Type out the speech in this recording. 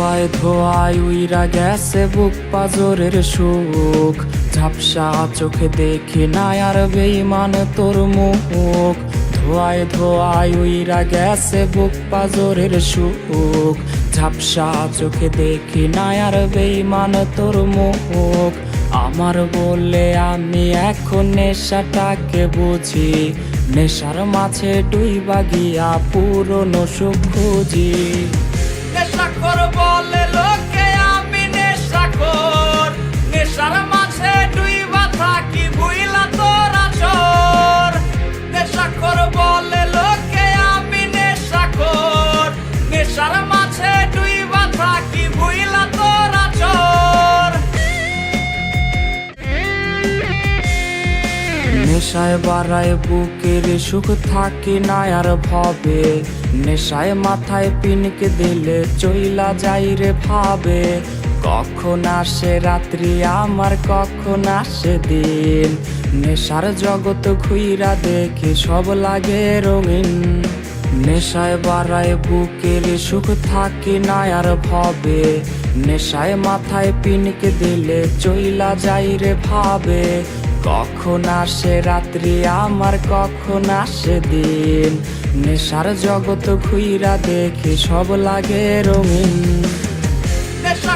ধোয়ায় ধোয়ায় উইরা গেছে বুক পাজরের সুখ, ঝাপসা চোখে দেখি না আর বেঈমান তোর মুখ। ধোয়ায় ধোয়ায় উইরা গেছে বুক পাজরের সুখ, ঝাপসা চোখে দেখি না আর বেঈমান তোর মুখ। আমার বলে আমি এখন নেশাটাকে বুঝি, নেশার মাঝে ডুইবা গিয়া পুরনো সুখ খুঁজি। নেশাখোর বলে লোকে আমি নেশাখোর, নেশার মাঝে ডুইবা থাকি ভুইলা তোরা চোর। নেশাখোর বলে লোকে আমি নেশাখোর, নেশার মাঝে ডুইবা থাকি ভুইলা তোরা চোর। নেশায় বাড়ায় বুকের সুখ থাকি না আর ভবে, নেশায় মাথায় পিনকে দিলে চইলা যাই রে ভাবে। কখন আসে রাত্রি আমার কখন আসে দিন, নেশার জগৎ ঘুইরা দেখি সব লাগে রঙিন। নেশায় বাড়ায় বুকের সুখ থাকি না আর ভবে, নেশায় মাথায় পিনকে দিলে চইলা যাই রে ভাবে। কখন আসে রাত্রি আমার কখন আসে দিন, নেশার জগৎ ঘুইরা দেখি সব লাগে রঙিন। নেশা